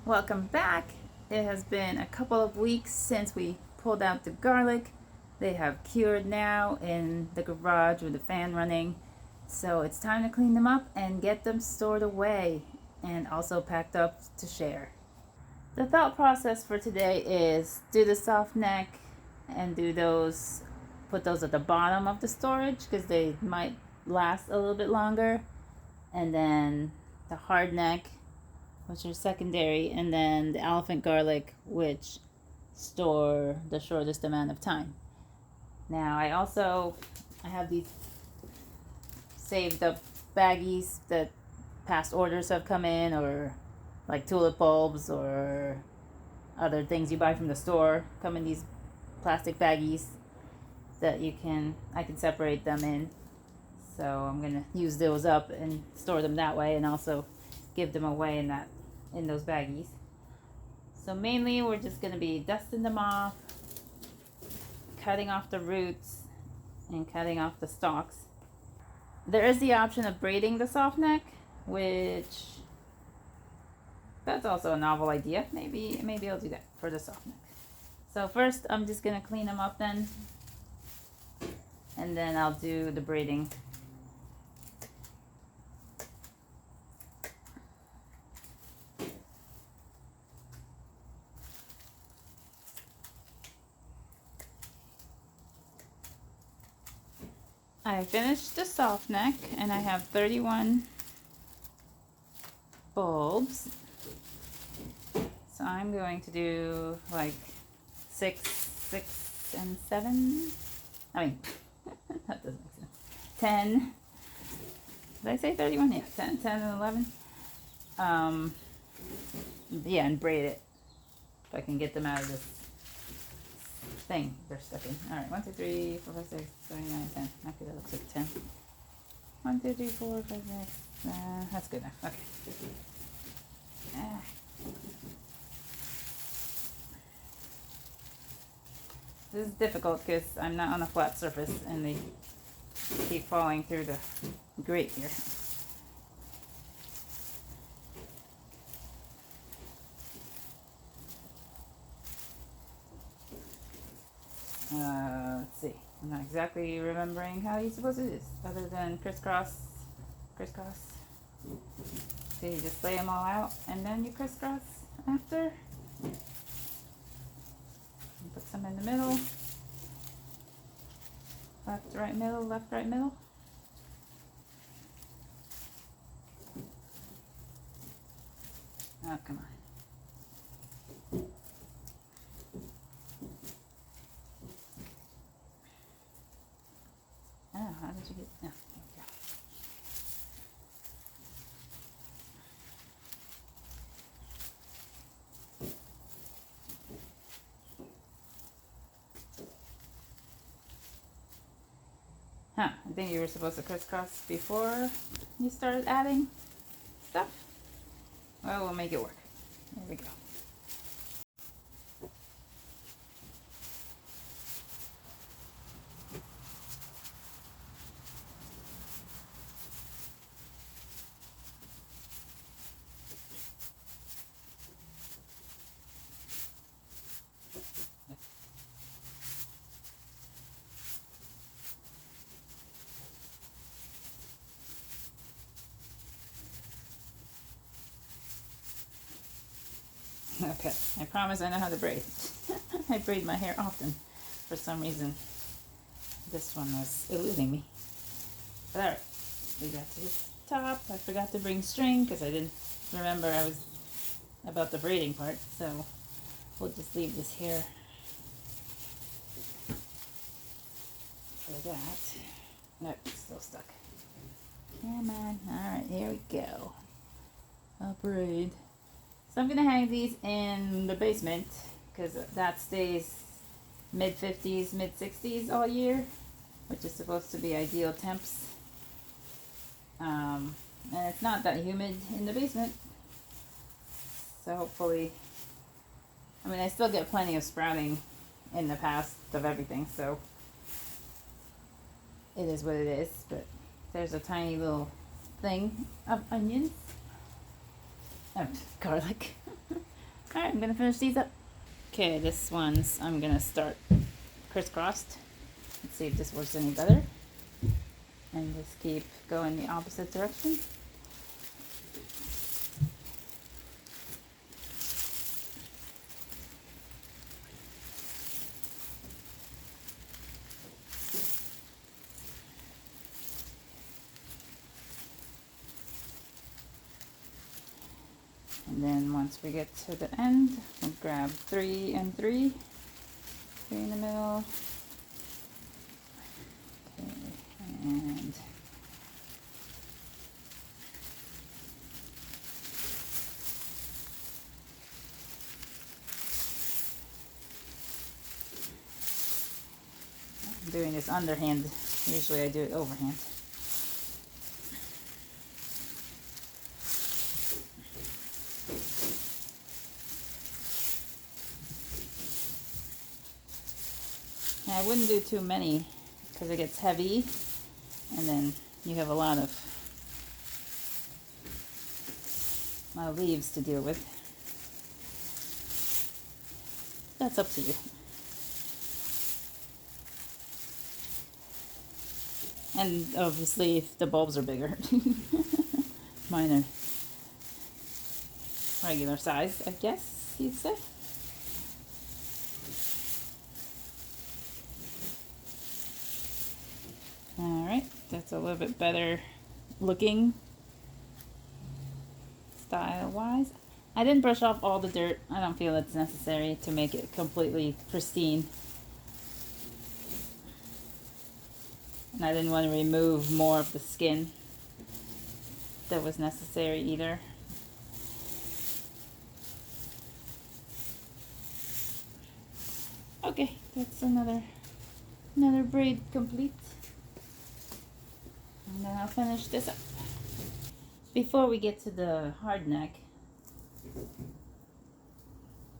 Welcome back. It has been a couple of weeks since we pulled out the garlic. They have cured now in the garage with the fan running. So it's time to clean them up and get them stored away and also packed up to share. The thought process for today is do the soft neck and put those at the bottom of the storage because they might last a little bit longer. And then the hard neck, which are secondary, and then the elephant garlic, which store the shortest amount of time. Now I have these saved up baggies that past orders have come in, or like tulip bulbs or other things you buy from the store come in these plastic baggies that I can separate them in. So I'm gonna use those up and store them that way, and also give them away in those baggies. So mainly we're just gonna be dusting them off, cutting off the roots, and cutting off the stalks. There is the option of braiding the soft neck, which that's also a novel idea. Maybe I'll do that for the soft neck. So first I'm just gonna clean them up then, and then I'll do the braiding. I finished the soft neck and I have 31 bulbs. So I'm going to do like 6, 6, and 7. I mean, that doesn't make sense. 10. Did I say 31? Yeah, 10, and 11. Yeah, and braid it if I can get them out of this thing they're stuck in. All right, 1, 2, 3, 4, 5, 6, 7, 8, 9, 10. Okay, that looks like 10. 1, 2, 3, 4, 5, 6. That's good enough. Okay. This is difficult because I'm not on a flat surface and they keep falling through the grate here. Let's see. I'm not exactly remembering how you're supposed to do this, other than crisscross. So you just lay them all out and then you crisscross after. And put some in the middle. Left, right, middle, left, right, middle. Oh, come on. Oh, how did you get? No, there we go. Huh, I think you were supposed to crisscross before you started adding stuff. Well, we'll make it work. There we go. Okay, I promise I know how to braid. I braid my hair often. For some reason, this one was eluding me. But alright, we got to the top. I forgot to bring string because I didn't remember I was about the braiding part. So we'll just leave this here for that. Nope, still stuck. Come on. Alright, here we go. I'll braid. So I'm going to hang these in the basement because that stays mid 50s, mid 60s all year, which is supposed to be ideal temps. And it's not that humid in the basement. So hopefully, I mean, I still get plenty of sprouting in the past of everything, so it is what it is. But there's a tiny little thing of onions. Oh, garlic. Alright, I'm gonna finish these up. Okay, this one's, I'm gonna start crisscrossed. Let's see if this works any better. And just keep going the opposite direction. And then once we get to the end, we'll grab 3 and 3, 3 in the middle. Okay, and I'm doing this underhand. Usually I do it overhand. I wouldn't do too many because it gets heavy and then you have a lot of leaves to deal with. That's up to you. And obviously if the bulbs are bigger. Mine are regular size, I guess you'd say. Alright, that's a little bit better looking style-wise. I didn't brush off all the dirt. I don't feel it's necessary to make it completely pristine. And I didn't want to remove more of the skin that was necessary either. Okay, that's another braid complete. And then I'll finish this up. Before we get to the hard neck,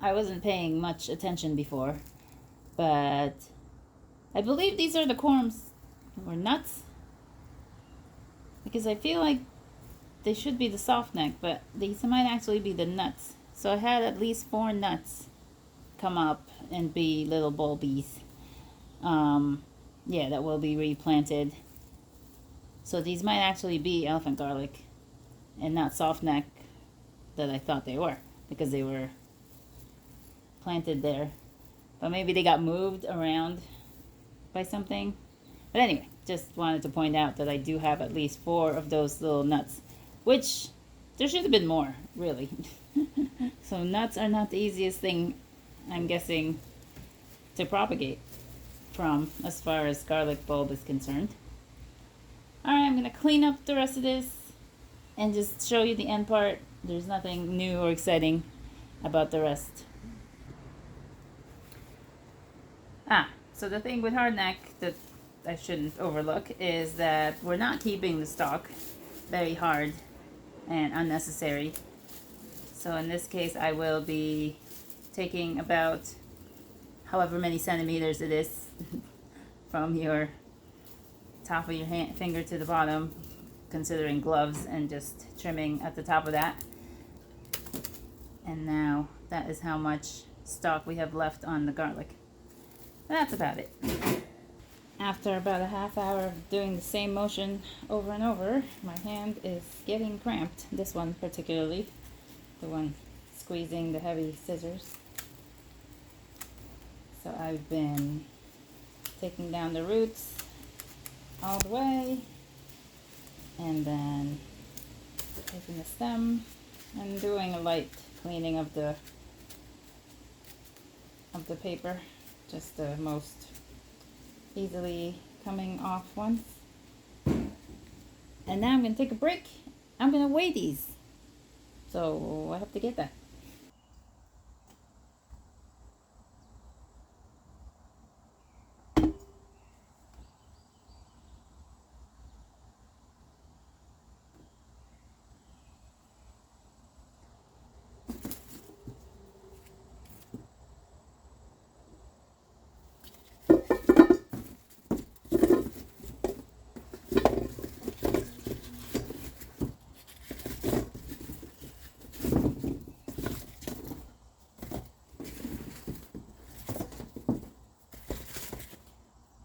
I wasn't paying much attention before, but I believe these are the corms or nuts, because I feel like they should be the soft neck, but these might actually be the nuts. So I had at least 4 nuts come up and be little bulbies. Yeah, that will be replanted. So these might actually be elephant garlic and not soft neck that I thought they were, because they were planted there. But maybe they got moved around by something. But anyway, just wanted to point out that I do have at least 4 of those little nuts, which there should have been more, really. So nuts are not the easiest thing, I'm guessing, to propagate from as far as garlic bulb is concerned. Alright, I'm going to clean up the rest of this and just show you the end part. There's nothing new or exciting about the rest. So the thing with hardneck that I shouldn't overlook is that we're not keeping the stalk very hard and unnecessary. So in this case I will be taking about however many centimeters it is from your top of your finger to the bottom, considering gloves, and just trimming at the top of that. And now that is how much stalk we have left on the garlic. That's about it. After about a half hour of doing the same motion over and over, my hand is getting cramped. This one particularly, the one squeezing the heavy scissors. So I've been taking down the roots all the way, and then taking the stem and doing a light cleaning of the paper, just the most easily coming off ones. And now I'm going to take a break. I'm going to weigh these, so I have to get that.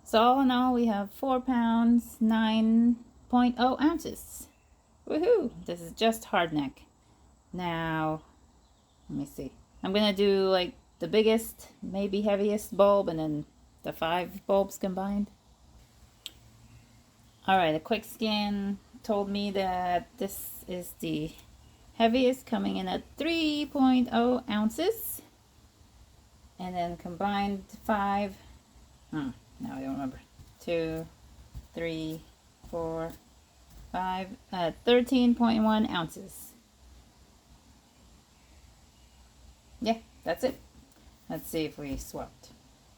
So all in all, we have 4 pounds, 9.0 ounces. Woohoo! This is just hard neck. Now, let me see. I'm gonna do like the biggest, maybe heaviest bulb, and then the 5 bulbs combined. Alright, a quick scan told me that this is the heaviest, coming in at 3.0 ounces. And then combined 5, now I don't remember. 2, 3, 4, 5, 13.1 ounces. Yeah, that's it. Let's see if we swapped.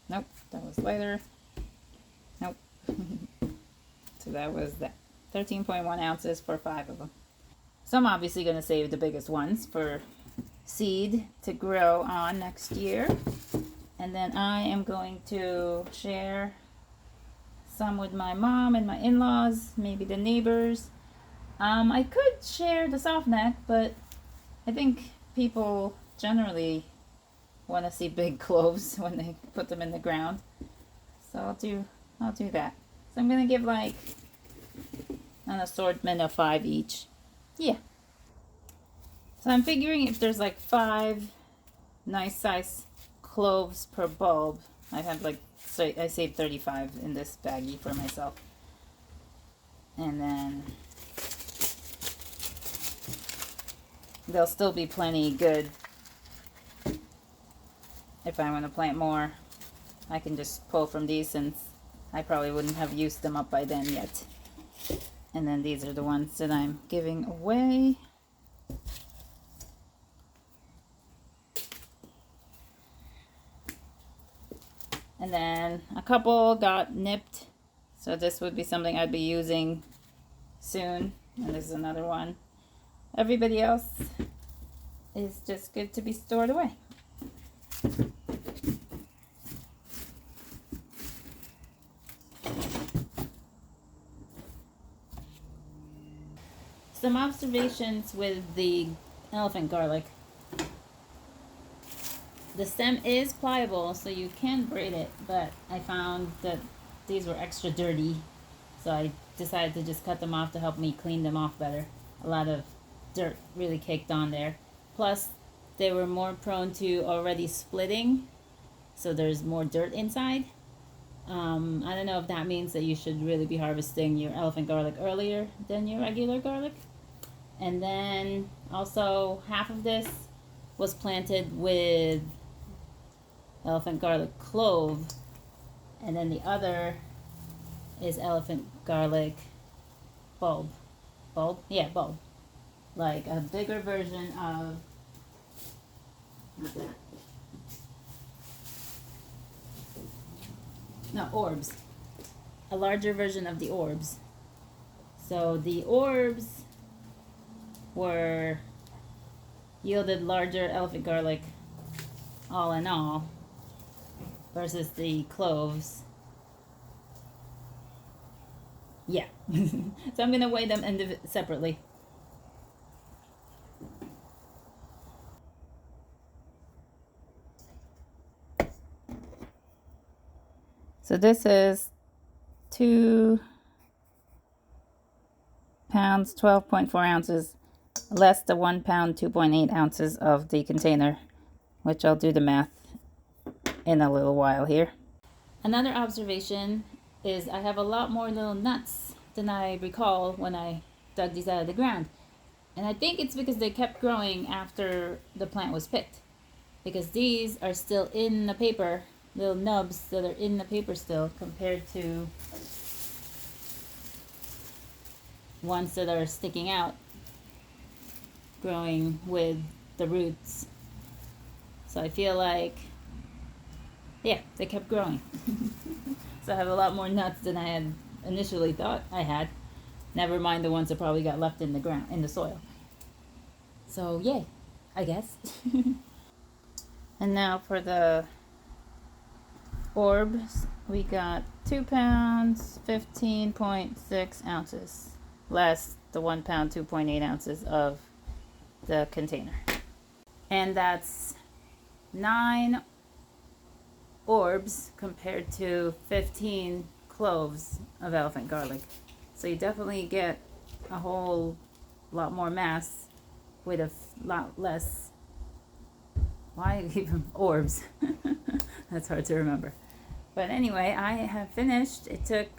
Nope, that was lighter. Nope. So that was that. 13.1 ounces for 5 of them. So I'm obviously going to save the biggest ones for seed to grow on next year. And then I am going to share some with my mom and my in-laws, maybe the neighbors. I could share the soft neck, but I think people generally want to see big cloves when they put them in the ground. So I'll do that. So I'm gonna give like an assortment of 5 each. Yeah. So I'm figuring if there's like 5 nice size cloves per bulb, I have like, so I saved 35 in this baggie for myself. And then there'll still be plenty good. If I want to plant more, I can just pull from these, since I probably wouldn't have used them up by then yet. And then these are the ones that I'm giving away. And then a couple got nipped, so this would be something I'd be using soon. And this is another one. Everybody else is just good to be stored away. Some observations with the elephant garlic. The stem is pliable, so you can braid it, but I found that these were extra dirty, so I decided to just cut them off to help me clean them off better. A lot of dirt really caked on there. Plus, they were more prone to already splitting, so there's more dirt inside. I don't know if that means that you should really be harvesting your elephant garlic earlier than your regular garlic. And then also half of this was planted with elephant garlic clove, and then the other is elephant garlic bulb. Yeah, bulb. Like a bigger version of, what's that? No, orbs. A larger version of the orbs. So the orbs were yielded larger elephant garlic all in all, versus the cloves. Yeah. So I'm going to weigh them separately. So this is 2 pounds, 12.4 ounces, less the 1 pound, 2.8 ounces of the container, which I'll do the math in a little while here. Another observation is I have a lot more little nuts than I recall when I dug these out of the ground. And I think it's because they kept growing after the plant was picked. Because these are still in the paper, little nubs that are in the paper still, compared to ones that are sticking out, growing with the roots. So I feel like, yeah, they kept growing. So I have a lot more nuts than I had initially thought I had. Never mind the ones that probably got left in the ground, in the soil. So yay, I guess. And now for the orbs, we got 2 pounds, 15.6 ounces, less the 1 pound, 2.8 ounces of the container. And that's 9 orbs compared to 15 cloves of elephant garlic. So you definitely get a whole lot more mass with a lot less, why even orbs? That's hard to remember. But anyway, I have finished. It took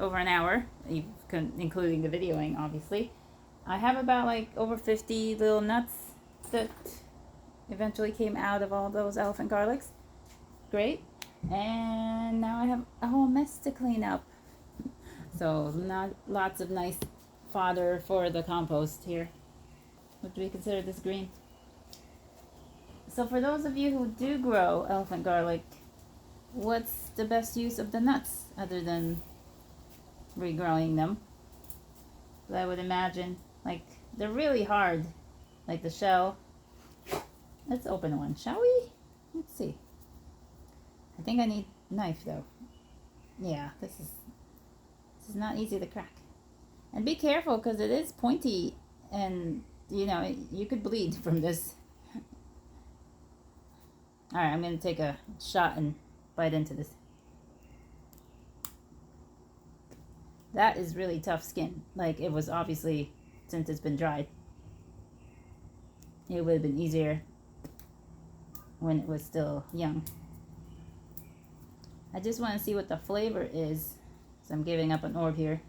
over an hour, including the videoing, obviously. I have about like over 50 little nuts that eventually came out of all those elephant garlics. Great. And now I have a whole mess to clean up. So not lots of nice fodder for the compost here. What do we consider this green? So for those of you who do grow elephant garlic, what's the best use of the nuts other than regrowing them? But I would imagine, like, they're really hard, like the shell. Let's open one, shall we? Let's see. I think I need a knife though. Yeah, this is not easy to crack. And be careful because it is pointy, and you know you could bleed from this. All right, I'm gonna take a shot and bite into this. That is really tough skin. Like, it was obviously, since it's been dried, it would have been easier when it was still young. I just want to see what the flavor is, so I'm giving up an orb here.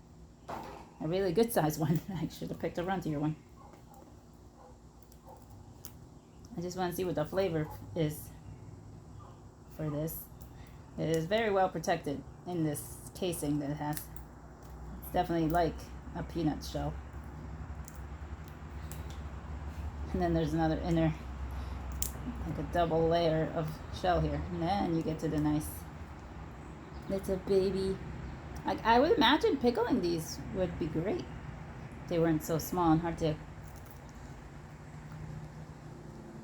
A really good sized one. I should have picked a runtier one. I just want to see what the flavor is for this. It is very well protected in this casing that it has. It's definitely like a peanut shell. And then there's another inner, like a double layer of shell here. And then you get to the nice little baby. Like, I would imagine pickling these would be great if they weren't so small and hard to.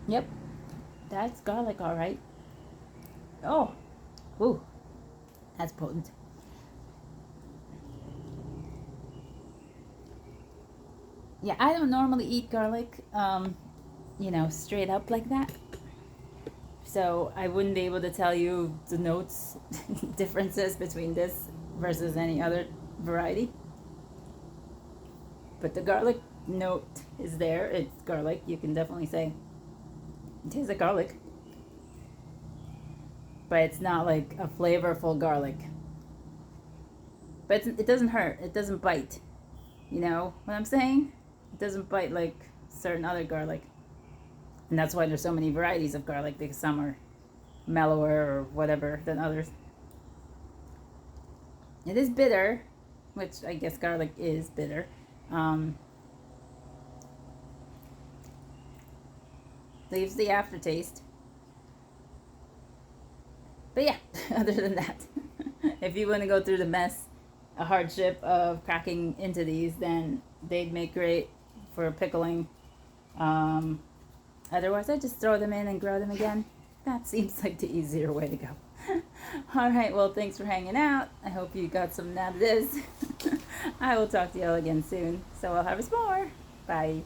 Yep, that's garlic, all right. Oh, ooh, that's potent. Yeah, I don't normally eat garlic, you know, straight up like that. So I wouldn't be able to tell you the notes differences between this versus any other variety. But the garlic note is there. It's garlic. You can definitely say it tastes like garlic. But it's not like a flavorful garlic. But it doesn't hurt. It doesn't bite. You know what I'm saying? It doesn't bite like certain other garlic. And that's why there's so many varieties of garlic, because some are mellower or whatever than others. It is bitter, which I guess garlic is bitter. Leaves the aftertaste. But yeah, other than that, if you want to go through the mess, a hardship of cracking into these, then they'd make great for pickling. Otherwise, I just throw them in and grow them again. That seems like the easier way to go. All right, well, thanks for hanging out. I hope you got something out of this. I will talk to you all again soon. So I'll harvest more. Bye.